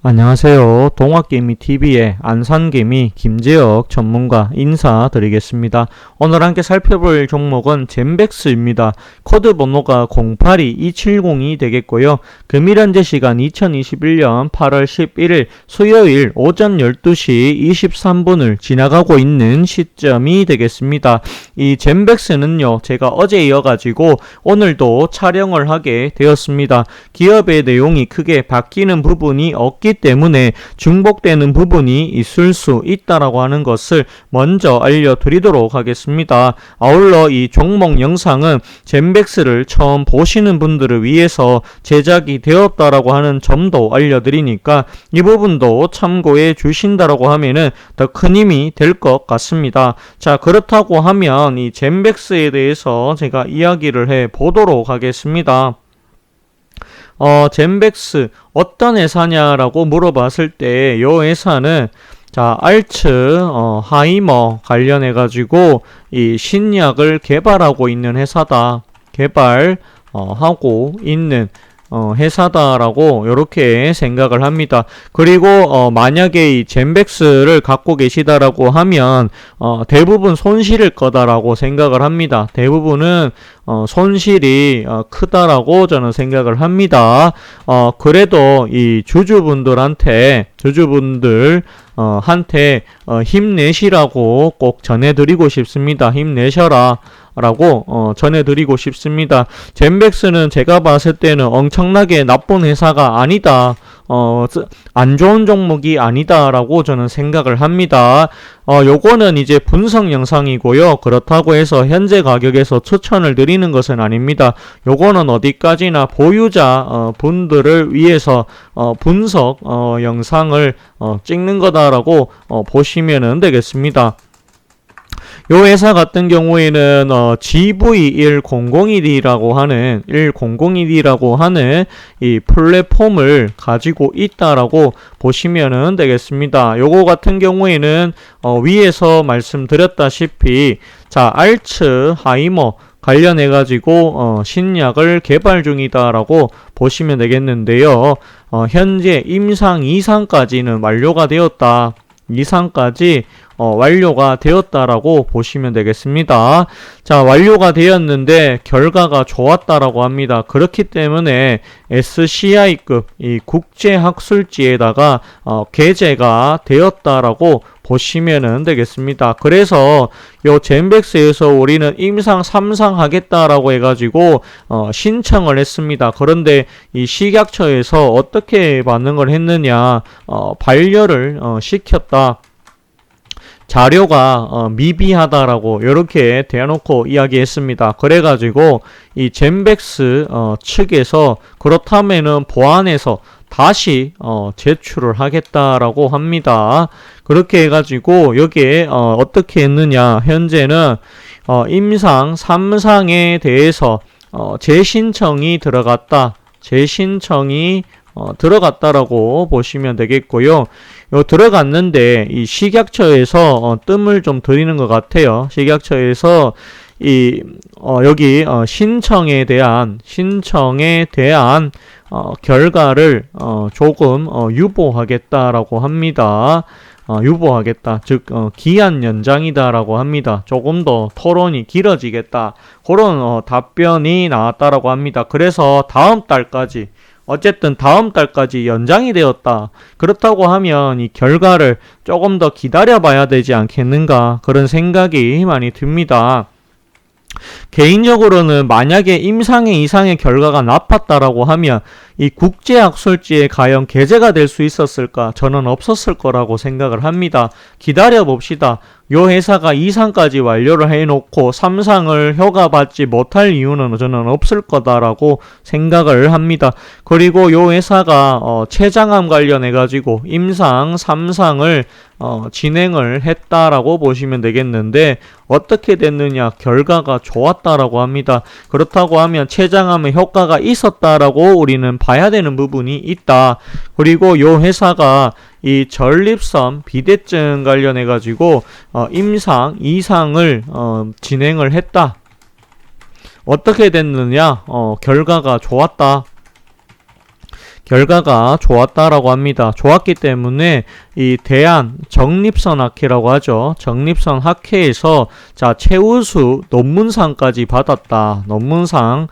안녕하세요. 동학개미TV의 안산개미 김재혁 전문가 인사드리겠습니다. 오늘 함께 살펴볼 종목은 젠백스입니다. 코드 번호가 082270이 되겠고요. 금일 현재 시간 2021년 8월 11일 수요일 오전 12시 23분을 지나가고 있는 시점이 되겠습니다. 이 젠백스는요, 제가 어제 이어가지고 오늘도 촬영을 하게 되었습니다. 기업의 내용이 크게 바뀌는 부분이 없기 때문에 중복되는 부분이 있을 수 있다라고 하는 것을 먼저 알려드리도록 하겠습니다. 아울러 이 종목 영상은 젠백스를 처음 보시는 분들을 위해서 제작이 되었다라고 하는 점도 알려드리니까 이 부분도 참고해 주신다라고 하면은 더 큰 힘이 될 것 같습니다. 자, 그렇다고 하면 이 젠백스에 대해서 제가 이야기를 해 보도록 하겠습니다. 젠백스 어떤 회사냐라고 물어봤을 때 요 회사는 자, 알츠 하이머 관련해 가지고 이 신약을 개발하고 있는 회사다. 하고 있는 회사다라고 이렇게 생각을 합니다. 그리고 만약에 이 젠백스를 갖고 계시다라고 하면 대부분 손실일 거다라고 생각을 합니다. 대부분은 손실이 크다라고 저는 생각을 합니다. 그래도 이 주주분들 한테 힘내시라고 꼭 전해드리고 싶습니다. 힘내셔라 라고 전해드리고 싶습니다. 젠백스는 제가 봤을 때는 엄청나게 나쁜 회사가 아니다, 안 좋은 종목이 아니다 라고 저는 생각을 합니다. 요거는 이제 분석 영상이고요. 그렇다고 해서 현재 가격에서 추천을 드리는 것은 아닙니다. 요거는 어디까지나 보유자 분들을 위해서 분석 영상을 찍는 거다라고 보시면 되겠습니다. 요 회사 같은 경우에는 GV1001이라고 하는 이 플랫폼을 가지고 있다라고 보시면 되겠습니다. 요거 같은 경우에는 위에서 말씀드렸다시피 자, 알츠 하이머 관련해 가지고 신약을 개발 중이다라고 보시면 되겠는데요. 현재 임상 2상까지는 완료가 되었다. 2상까지 완료가 되었다라고 보시면 되겠습니다. 자, 완료가 되었는데 결과가 좋았다라고 합니다. 그렇기 때문에 SCI급 이 국제학술지에다가 게재가 되었다라고 보시면 되겠습니다. 그래서 요 젠백스에서 우리는 임상 3상 하겠다라고 해가지고 신청을 했습니다. 그런데 이 식약처에서 어떻게 반응을 했느냐, 반려를 시켰다. 자료가 미비하다라고 이렇게 대놓고 이야기했습니다. 그래가지고 이 젠백스 측에서 그렇다면은 보완해서 다시 제출을 하겠다라고 합니다. 그렇게 해가지고 여기에 어떻게 했느냐, 현재는 임상 3상에 대해서 재신청이 들어갔다. 들어갔다라고 보시면 되겠고요. 들어갔는데 이 식약처에서 뜸을 좀 들이는 것 같아요. 식약처에서 여기 신청에 대한 결과를 조금 유보하겠다라고 합니다. 유보하겠다. 즉 기한 연장이다라고 합니다. 조금 더 토론이 길어지겠다. 그런 답변이 나왔다라고 합니다. 그래서 다음 달까지 연장이 되었다. 그렇다고 하면 이 결과를 조금 더 기다려 봐야 되지 않겠는가, 그런 생각이 많이 듭니다. 개인적으로는 만약에 임상의 이상의 결과가 나빴다라고 하면 이 국제학술지에 과연 게재가 될 수 있었을까? 저는 없었을 거라고 생각을 합니다. 기다려 봅시다. 요 회사가 2상까지 완료를 해놓고 3상을 허가받지 못할 이유는 저는 없을 거다라고 생각을 합니다. 그리고 요 회사가 췌장암 관련해가지고 임상 3상을 진행을 했다라고 보시면 되겠는데 어떻게 됐느냐, 결과가 좋았다라고 합니다. 그렇다고 하면 췌장암의 효과가 있었다라고 우리는 봐야 되는 부분이 있다. 그리고 요 회사가 이 전립선 비대증 관련해 가지고 임상 2상을 진행을 했다. 어떻게 됐느냐? 결과가 좋았다. 결과가 좋았다라고 합니다. 좋았기 때문에 이 대한 적립선 학회라고 하죠. 적립선 학회에서 자 최우수 논문상까지 받았다. 논문상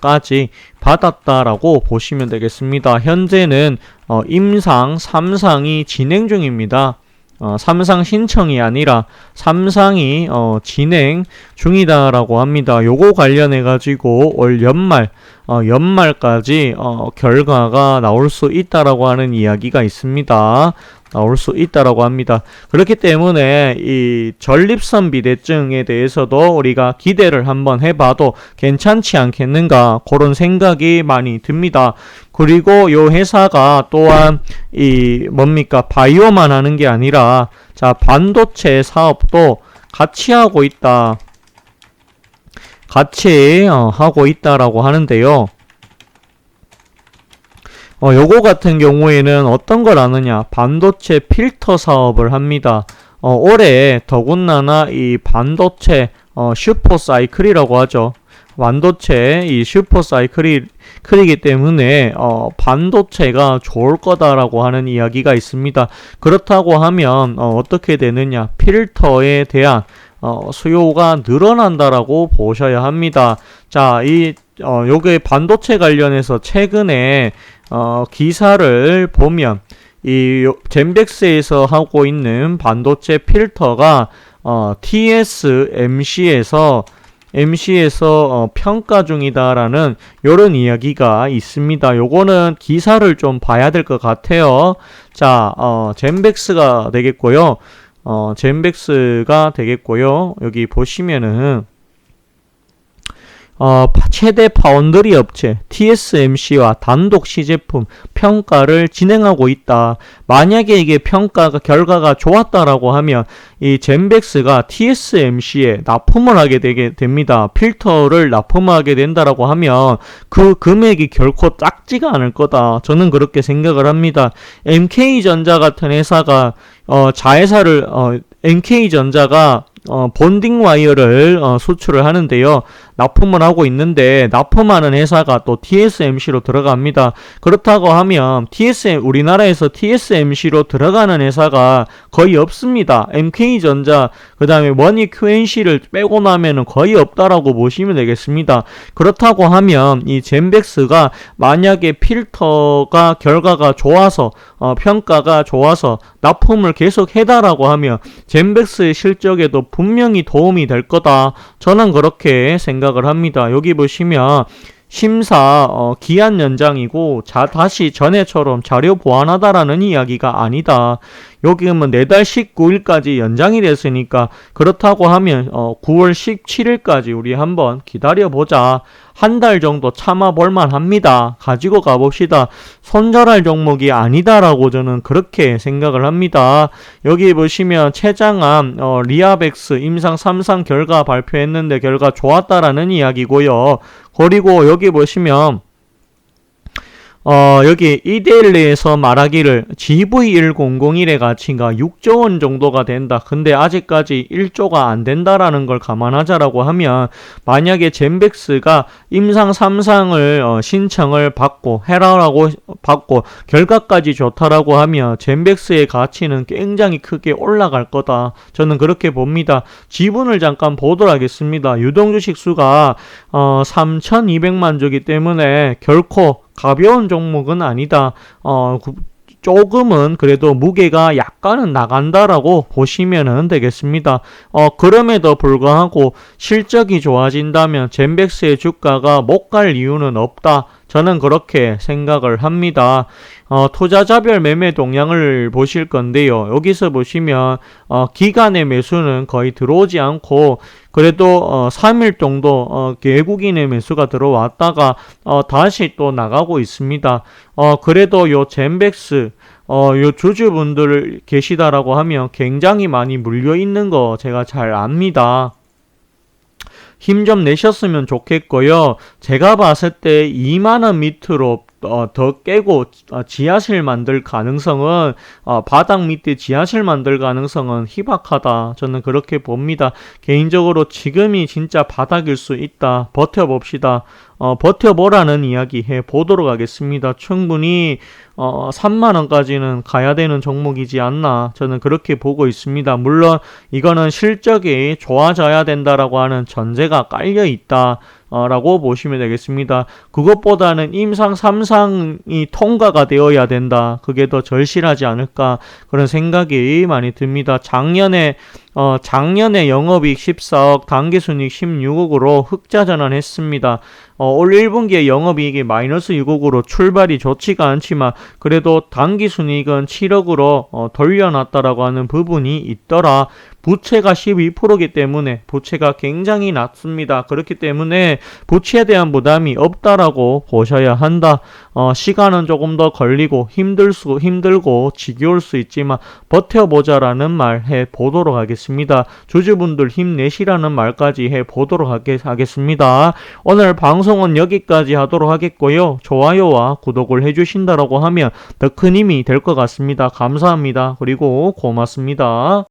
까지 받았다라고 보시면 되겠습니다. 현재는 임상 3상이 진행 중입니다. 3상 신청이 아니라 3상이 진행 중이다라고 합니다. 요거 관련해 가지고 올 연말까지 결과가 나올 수 있다라고 하는 이야기가 있습니다. 나올 수 있다라고 합니다. 그렇기 때문에 이 전립선 비대증에 대해서도 우리가 기대를 한번 해봐도 괜찮지 않겠는가 그런 생각이 많이 듭니다. 그리고 요 회사가 또한 이 뭡니까 바이오만 하는 게 아니라 자 반도체 사업도 같이 하고 있다. 같이 하고 있다라고 하는데요. 요거 같은 경우에는 어떤 걸 하느냐 반도체 필터 사업을 합니다. 올해 더군다나 이 반도체 슈퍼사이클이라고 하죠. 반도체 이 슈퍼사이클이기 때문에 반도체가 좋을 거다라고 하는 이야기가 있습니다. 그렇다고 하면 어떻게 되느냐 필터에 대한 수요가 늘어난다라고 보셔야 합니다. 자, 요게 반도체 관련해서 최근에 기사를 보면 이 젠백스에서 하고 있는 반도체 필터가 TSMC에서 평가 중이다라는 요런 이야기가 있습니다. 요거는 기사를 좀 봐야 될 것 같아요. 자, 젠백스가 되겠고요. 젠백스가 되겠고요. 여기 보시면은 최대 파운드리 업체 TSMC와 단독 시제품 평가를 진행하고 있다. 만약에 이게 결과가 좋았다라고 하면 이 젠백스가 TSMC에 납품을 하게 되게 됩니다. 필터를 납품하게 된다라고 하면 그 금액이 결코 작지가 않을 거다. 저는 그렇게 생각을 합니다. MK전자 같은 회사가 자회사를 MK전자가 본딩 와이어를 수출을 하는데요. 납품을 하고 있는데 납품하는 회사가 또 TSMC로 들어갑니다. 그렇다고 하면 우리나라에서 TSMC로 들어가는 회사가 거의 없습니다. MK전자 그 다음에 원희 QNC를 빼고 나면은 거의 없다라고 보시면 되겠습니다. 그렇다고 하면 이 젠백스가 만약에 필터가 결과가 좋아서 평가가 좋아서 납품을 계속 해달라고 하면 젠백스의 실적에도 분명히 도움이 될 거다. 저는 그렇게 생각을 합니다. 여기 보시면 심사 기한 연장이고 다시 전에처럼 자료 보완하다라는 이야기가 아니다. 여기는 내달 19일까지 연장이 됐으니까 그렇다고 하면 9월 17일까지 우리 한번 기다려보자. 한 달 정도 참아볼만 합니다. 가지고 가봅시다. 손절할 종목이 아니다라고 저는 그렇게 생각을 합니다. 여기 보시면 최장암 리아벡스 임상 3상 결과 발표했는데 결과 좋았다라는 이야기고요. 그리고 여기 보시면 여기 이데일리에서 말하기를 GV1001의 가치가 6조 원 정도가 된다. 근데 아직까지 1조가 안 된다라는 걸 감안하자라고 하면 만약에 젠백스가 임상 3상을 신청을 받고 해라라고 받고 결과까지 좋다라고 하면 젠백스의 가치는 굉장히 크게 올라갈 거다. 저는 그렇게 봅니다. 지분을 잠깐 보도록 하겠습니다. 유동주식 수가 3,200만 주기 때문에 결코 가벼운 종목은 아니다. 조금은 그래도 무게가 약간은 나간다라고 보시면 되겠습니다. 그럼에도 불구하고 실적이 좋아진다면 젠백스의 주가가 못 갈 이유는 없다. 저는 그렇게 생각을 합니다. 투자자별 매매 동향을 보실 건데요. 여기서 보시면 기간의 매수는 거의 들어오지 않고 그래도 3일 정도 외국인의 매수가 들어왔다가 다시 또 나가고 있습니다. 그래도 요 젠백스 요 주주분들 계시다라고 하면 굉장히 많이 물려 있는 거 제가 잘 압니다. 힘 좀 내셨으면 좋겠고요. 제가 봤을 때 2만원 밑으로 더 깨고 지하실 만들 가능성은 바닥 밑에 지하실 만들 가능성은 희박하다. 저는 그렇게 봅니다. 개인적으로 지금이 진짜 바닥일 수 있다. 버텨봅시다. 버텨보라는 이야기 해보도록 하겠습니다. 충분히 3만원까지는 가야 되는 종목이지 않나 저는 그렇게 보고 있습니다. 물론 이거는 실적이 좋아져야 된다라고 하는 전제가 깔려 있다 라고 보시면 되겠습니다. 그것보다는 임상 3상이 통과가 되어야 된다. 그게 더 절실하지 않을까 그런 생각이 많이 듭니다. 작년에 영업이익 14억, 당기순이익 16억으로 흑자 전환했습니다. 올 1분기에 영업이익이 마이너스 6억으로 출발이 좋지가 않지만 그래도 당기순이익은 7억으로 돌려놨다라고 하는 부분이 있더라. 부채가 12%이기 때문에 부채가 굉장히 낮습니다. 그렇기 때문에 부채에 대한 부담이 없다라고 보셔야 한다. 시간은 조금 더 걸리고 힘들고 지겨울 수 있지만 버텨보자라는 말 해보도록 하겠습니다. 주주분들 힘내시라는 말까지 해보도록 하겠습니다. 오늘 방송은 여기까지 하도록 하겠고요. 좋아요와 구독을 해주신다라고 하면 더 큰 힘이 될 것 같습니다. 감사합니다. 그리고 고맙습니다.